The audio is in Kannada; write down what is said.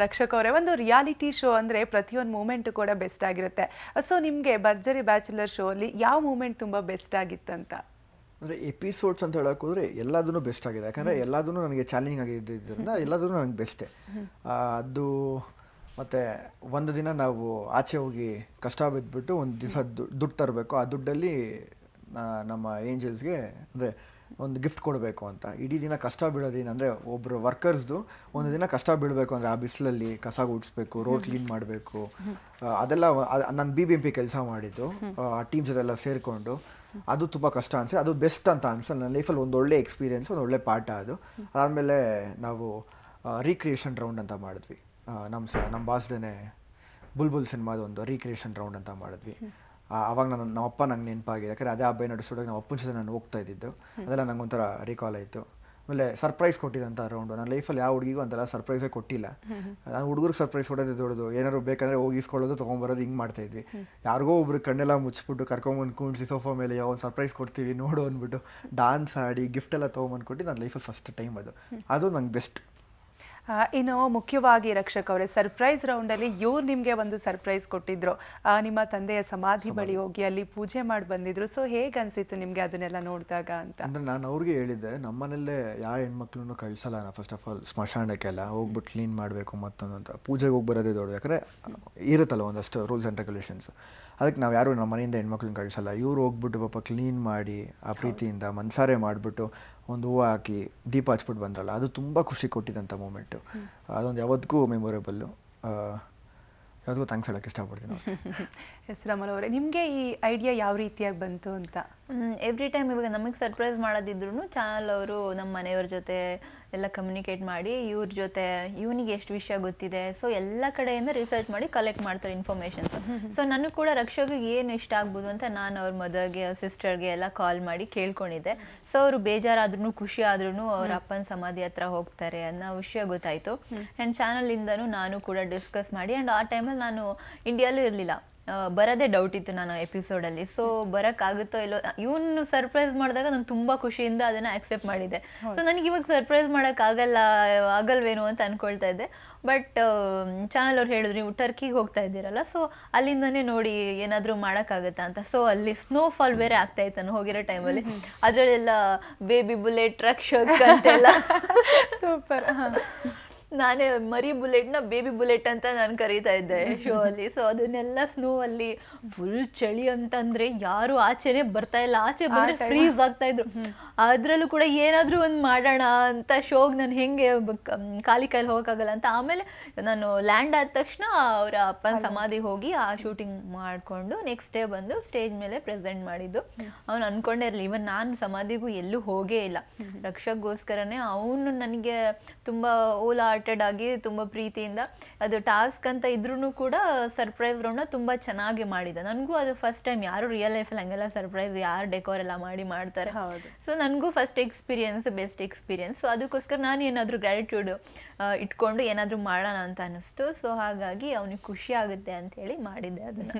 ರಕ್ಷಕ್ ಅವರೇ, ಒಂದು ರಿಯಾಲಿಟಿ ಶೋ ಅಂದರೆ ಪ್ರತಿಯೊಂದು ಮೂಮೆಂಟ್ ಕೂಡ ಬೆಸ್ಟ್ ಆಗಿರುತ್ತೆ. ಸೊ ನಿಮಗೆ ಭರ್ಜರಿ ಬ್ಯಾಚುಲರ್ ಶೋ ಅಲ್ಲಿ ಯಾವ ಮೂಮೆಂಟ್ ತುಂಬ ಬೆಸ್ಟ್ ಆಗಿತ್ತಂತ? ಅಂದರೆ ಎಪಿಸೋಡ್ಸ್ ಅಂತ ಹೇಳಕ್ಕೆ ಹೋದರೆ ಎಲ್ಲದೂ ಬೆಸ್ಟ್ ಆಗಿದೆ. ಯಾಕಂದರೆ ಎಲ್ಲದೂ ನನಗೆ ಚಾಲೆಂಜಿಂಗ್ ಆಗಿದ್ದರಿಂದ ಎಲ್ಲದೂ ನನಗೆ ಬೆಸ್ಟೇ. ಅದು ಮತ್ತು ಒಂದು ದಿನ ನಾವು ಆಚೆ ಹೋಗಿ ಕಷ್ಟ ಬಿದ್ದುಬಿಟ್ಟು ಒಂದು ದಿವಸ ದುಡ್ಡು ತರಬೇಕು. ಆ ದುಡ್ಡಲ್ಲಿ ನಮ್ಮ ಏಂಜಲ್ಸ್ಗೆ ಅಂದರೆ ಒಂದು ಗಿಫ್ಟ್ ಕೊಡಬೇಕು ಅಂತ. ಇಡೀ ದಿನ ಕಷ್ಟ ಬೀಳೋದೇನು ಅಂದರೆ ಒಬ್ಬರು ವರ್ಕರ್ಸ್ದು ಒಂದು ದಿನ ಕಷ್ಟ ಬೀಳಬೇಕು ಅಂದರೆ ಆ ಬಿಸಿಲಲ್ಲಿ ಕಸ ಗುಡಿಸ್ಬೇಕು, ರೋಡ್ ಕ್ಲೀನ್ ಮಾಡಬೇಕು, ಅದೆಲ್ಲ ನಾನು BBMP ಕೆಲಸ ಮಾಡಿದ್ದು ಆ ಟೀಮ್ ಜೊತೆಲ್ಲ ಸೇರಿಕೊಂಡು. ಅದು ತುಂಬ ಕಷ್ಟ ಅನಿಸುತ್ತೆ. ಅದು ಬೆಸ್ಟ್ ಅಂತ ಅನ್ಸಲ್ಲ ನನ್ನ ಲೈಫಲ್ಲಿ. ಒಂದು ಒಳ್ಳೆ ಎಕ್ಸ್ಪೀರಿಯೆನ್ಸ್, ಒಂದು ಒಳ್ಳೆ ಪಾಠ ಅದು. ಅದಾದಮೇಲೆ ನಾವು ರೀಕ್ರಿಯೇಷನ್ ರೌಂಡ್ ಅಂತ ಮಾಡಿದ್ವಿ. ನಮ್ಮ ಬಾಸ್ದೇನೆ ಬುಲ್ಬುಲ್ ಸಿನಿಮಾದ ಒಂದು ರೀಕ್ರಿಯೇಷನ್ ರೌಂಡ್ ಅಂತ ಮಾಡಿದ್ವಿ. ಆವಾಗ ನಮ್ಮ ಅಪ್ಪ ನಂಗೆ ನೆನಪಾಗಿದೆ. ಯಾಕಂದರೆ ಅದೇ ಹಬ್ಬ ನಡೆಸೋದಾಗ ನಾವು ಅಪ್ಪನ ಜೊತೆ ನಾನು ಹೋಗ್ತಾ ಇದ್ದಿದ್ದು. ಅದೆಲ್ಲ ನಂಗೆ ಒಂಥರ ರೀಕಾಲ್ ಆಯಿತು. ಆಮೇಲೆ ಸರ್ಪ್ರೈಸ್ ಕೊಟ್ಟಿದ್ದಂಥ ರೌಂಡು ನನ್ನ ಲೈಫಲ್ಲಿ ಯಾವ ಹುಡುಗಿಗೂ ಅಂತೆಲ್ಲ ಸರ್ಪ್ರೈಸೇ ಕೊಟ್ಟಿಲ್ಲ. ನಾನು ಹುಡುಗರಿಗೆ ಸರ್ಪ್ರೈಸ್ ಕೊಡೋದೇ ದೊಡ್ಡದು. ಏನಾದ್ರು ಬೇಕಂದರೆ ಹೋಗಿ ಇಸ್ಕೊಳ್ಳೋದು, ತೊಗೊಂಬರೋದು, ಹಿಂಗೆ ಮಾಡ್ತಾಯಿದ್ವಿ. ಯಾರಿಗೋ ಒಬ್ರು ಕಣ್ಣೆಲ್ಲ ಮುಚ್ಚಿಬಿಟ್ಟು ಕರ್ಕೊಂಬಂದು ಕೂಣಿಸಿ ಸೋಫಾ ಮೇಲೆ ಒಂದು ಸರ್ಪ್ರೈಸ್ ಕೊಡ್ತೀವಿ ನೋಡು ಅಂದ್ಬಿಟ್ಟು ಡ್ಯಾನ್ಸ್ ಆಡಿ ಗಿಫ್ಟೆಲ್ಲ ತೊಗೊಂಬಂದು ಕೊಟ್ಟು ನನ್ನ ಲೈಫಲ್ಲಿ ಫಸ್ಟ್ ಟೈಮ್ ಅದು ನಂಗೆ ಬೆಸ್ಟ್. ಇನ್ನು ಮುಖ್ಯವಾಗಿ ರಕ್ಷಕ್ ಅವರೇ, ಸರ್ಪ್ರೈಸ್ ರೌಂಡಲ್ಲಿ ಇವ್ರು ನಿಮಗೆ ಒಂದು ಸರ್ಪ್ರೈಸ್ ಕೊಟ್ಟಿದ್ರು. ನಿಮ್ಮ ತಂದೆಯ ಸಮಾಧಿ ಬಳಿ ಹೋಗಿ ಅಲ್ಲಿ ಪೂಜೆ ಮಾಡಿ ಬಂದಿದ್ರು. ಸೊ ಹೇಗೆ ಅನಿಸಿತ್ತು ನಿಮಗೆ ಅದನ್ನೆಲ್ಲ ನೋಡಿದಾಗ ಅಂತ? ಅಂದರೆ ನಾನು ಅವ್ರಿಗೆ ಹೇಳಿದ್ದೆ, ನಮ್ಮನೇಲೇ ಯಾವ ಹೆಣ್ಮಕ್ಳನ್ನು ಕಳಿಸಲ್ಲ ನಾನು ಫಸ್ಟ್ ಆಫ್ ಆಲ್ ಸ್ಮಶಾನಕ್ಕೆಲ್ಲ ಹೋಗ್ಬಿಟ್ಟು ಕ್ಲೀನ್ ಮಾಡಬೇಕು ಮತ್ತೊಂದು ಅಂತ. ಪೂಜೆಗೆ ಹೋಗಿ ಬರೋದೇ ದೊಡ್ಡದು. ಯಾಕಂದರೆ ಇರುತ್ತಲ್ಲ ಒಂದಷ್ಟು ರೂಲ್ಸ್ ಆ್ಯಂಡ್ ರೆಗ್ಯುಲೇಷನ್ಸ್. ಅದಕ್ಕೆ ನಾವು ಯಾರು ನಮ್ಮ ಮನೆಯಿಂದ ಹೆಣ್ಮಕ್ಳನ್ನ ಕಳಿಸಲ್ಲ. ಇವ್ರು ಹೋಗ್ಬಿಟ್ಟು ಪಾಪ ಕ್ಲೀನ್ ಮಾಡಿ ಆ ಪ್ರೀತಿಯಿಂದ ಮನ್ಸಾರೆ ಮಾಡಿಬಿಟ್ಟು ಒಂದು ಹೂವು ಹಾಕಿ ದೀಪ ಹಚ್ಬಿಟ್ಟು ಬಂದ್ರಲ್ಲ, ಅದು ತುಂಬ ಖುಷಿ ಕೊಟ್ಟಿದ್ದಂಥ ಮೂಮೆಂಟು. ಅದೊಂದು ಯಾವತ್ತಿಗೂ ಮೆಮೊರೇಬಲ್ಲು. ಯಾವತ್ತಿಗೂ ಥ್ಯಾಂಕ್ಸ್ ಹೇಳೋಕ್ಕೆ ಇಷ್ಟಪಡ್ತೀನಿ. ಎಸ್ ರಮಲ್ ಅವರೇ, ನಿಮಗೆ ಈ ಐಡಿಯಾ ಯಾವ ರೀತಿಯಾಗಿ ಬಂತು ಅಂತ? ಎವ್ರಿ ಟೈಮ್ ಇವಾಗ ನಮಗೆ ಸರ್ಪ್ರೈಸ್ ಮಾಡೋದಿದ್ರು ಚಾನಲ್ ಅವರು ನಮ್ಮ ಮನೆಯವ್ರ ಜೊತೆ ಎಲ್ಲ ಕಮ್ಯುನಿಕೇಟ್ ಮಾಡಿ ಇವ್ರ ಜೊತೆ ಇವನಿಗೆ ಎಷ್ಟು ವಿಷಯ ಗೊತ್ತಿದೆ, ಸೊ ಎಲ್ಲ ಕಡೆಯಿಂದ ರಿಸರ್ಚ್ ಮಾಡಿ ಕಲೆಕ್ಟ್ ಮಾಡ್ತಾರೆ ಇನ್ಫಾರ್ಮೇಷನ್ಸ್. ಸೊ ನನಗೆ ಕೂಡ ರಕ್ಷಕಿಗೆ ಏನು ಇಷ್ಟ ಆಗ್ಬೋದು ಅಂತ ನಾನು ಅವ್ರ ಮದರ್ಗೆ ಸಿಸ್ಟರ್ಗೆ ಎಲ್ಲ ಕಾಲ್ ಮಾಡಿ ಕೇಳ್ಕೊಂಡಿದ್ದೆ. ಸೊ ಅವರು ಬೇಜಾರಾದ್ರೂ ಖುಷಿ ಆದ್ರೂ ಅವ್ರ ಅಪ್ಪನ ಸಮಾಧಿ ಹತ್ರ ಹೋಗ್ತಾರೆ ಅನ್ನೋ ವಿಷಯ ಗೊತ್ತಾಯಿತು. ಆ್ಯಂಡ್ ಚಾನಲಿಂದನೂ ನಾನು ಕೂಡ ಡಿಸ್ಕಸ್ ಮಾಡಿ. ಆ್ಯಂಡ್ ಆ ಟೈಮಲ್ಲಿ ನಾನು ಇಂಡಿಯಾಲೂ ಇರಲಿಲ್ಲ, ಬರೋದೇ ಡೌಟ್ ಇತ್ತು ನಾನು ಎಪಿಸೋಡಲ್ಲಿ. ಸೊ ಬರೋಕ್ಕಾಗುತ್ತೋ ಇಲ್ಲೋ, ಇವನು ಸರ್ಪ್ರೈಸ್ ಮಾಡಿದಾಗ ನಾನು ತುಂಬ ಖುಷಿಯಿಂದ ಅದನ್ನು ಆಕ್ಸೆಪ್ಟ್ ಮಾಡಿದ್ದೆ. ಸೊ ನನಗೆ ಇವಾಗ ಸರ್ಪ್ರೈಸ್ ಆಗಲ್ವೇನೋ ಅಂತ ಅಂದ್ಕೊಳ್ತಾ ಇದ್ದೆ. ಬಟ್ ಚಾನಲ್ ಅವ್ರು ಹೇಳಿದ್ರು, ನೀವು ಟರ್ಕಿಗೆ ಹೋಗ್ತಾ ಇದ್ದೀರಲ್ಲ, ಸೊ ಅಲ್ಲಿಂದನೇ ನೋಡಿ ಏನಾದರೂ ಮಾಡೋಕ್ಕಾಗತ್ತಾ ಅಂತ. ಸೊ ಅಲ್ಲಿ ಸ್ನೋಫಾಲ್ ಬೇರೆ ಆಗ್ತಾ ಇತ್ತು ನಾನು ಹೋಗಿರೋ ಟೈಮಲ್ಲಿ. ಅದರಲ್ಲೆಲ್ಲ ಬೇಬಿ ಬುಲೆಟ್, ರಕ್ಷಕ್ ಅಂತೆಲ್ಲ ಸೂಪರ್. ನಾನೇ ಮರಿ ಬುಲೆಟ್ನ ಬೇಬಿ ಬುಲೆಟ್ ಅಂತ ನಾನು ಕರೀತಾ ಇದ್ದೆ ಶೋ ಅಲ್ಲಿ. ಸೊ ಅದನ್ನೆಲ್ಲ ಸ್ನೋ ಅಲ್ಲಿ ಫುಲ್ ಚಳಿ ಅಂತಂದ್ರೆ ಯಾರು ಆಚೆನೆ ಬರ್ತಾ ಇಲ್ಲ, ಆಚೆ ಬಂದ್ರೆ ಫ್ರೀಸ್ ಆಗ್ತಾ ಇದ್ರು. ಅದ್ರಲ್ಲೂ ಕೂಡ ಏನಾದರೂ ಒಂದು ಮಾಡೋಣ ಅಂತ ಶೋಗೆ ನಾನು ಹೆಂಗೆ ಖಾಲಿ ಕೈಲಿ ಹೋಗೋಕ್ಕಾಗಲ್ಲ ಅಂತ. ಆಮೇಲೆ ನಾನು ಲ್ಯಾಂಡ್ ಆದ ತಕ್ಷಣ ಅವರ ಅಪ್ಪನ ಸಮಾಧಿ ಹೋಗಿ ಆ ಶೂಟಿಂಗ್ ಮಾಡಿಕೊಂಡು ನೆಕ್ಸ್ಟ್ ಡೇ ಬಂದು ಸ್ಟೇಜ್ ಮೇಲೆ ಪ್ರೆಸೆಂಟ್ ಮಾಡಿದ್ದು. ಅವ್ನು ಅಂದ್ಕೊಂಡೇ ಇರಲಿ, ಇವನ್ ನಾನು ಸಮಾಧಿಗೂ ಎಲ್ಲೂ ಹೋಗೇ ಇಲ್ಲ, ರಕ್ಷಕ್ಗೋಸ್ಕರನೇ ಅವನು ನನಗೆ ತುಂಬ ಓಲಾಟೆಡ್ ಆಗಿ ತುಂಬ ಪ್ರೀತಿಯಿಂದ ಅದು ಟಾಸ್ಕ್ ಅಂತ ಇದ್ರೂ ಕೂಡ ಸರ್ಪ್ರೈಸ್ ರೌಂಡ್ನ ತುಂಬ ಚೆನ್ನಾಗಿ ಮಾಡಿದ. ನನಗೂ ಅದು ಫಸ್ಟ್ ಟೈಮ್. ಯಾರು ರಿಯಲ್ ಲೈಫಲ್ಲಿ ಹಂಗೆಲ್ಲ ಸರ್ಪ್ರೈಸ್ ಯಾರು ಡೆಕೋರ್ ಎಲ್ಲ ಮಾಡ್ತಾರೆ. ಸೊ ನನಗೂ first experience, best experience. So ಅದಕ್ಕೋಸ್ಕರ ನಾನು ಏನಾದರೂ ಗ್ರ್ಯಾಟಿಟ್ಯೂಡ್ ಇಟ್ಕೊಂಡು ಏನಾದರೂ ಮಾಡೋಣ ಅಂತ ಅನ್ನಿಸ್ತು. ಸೊ ಹಾಗಾಗಿ ಅವನಿಗೆ ಖುಷಿ ಆಗುತ್ತೆ ಅಂಥೇಳಿ ಮಾಡಿದ್ದೆ ಅದನ್ನು.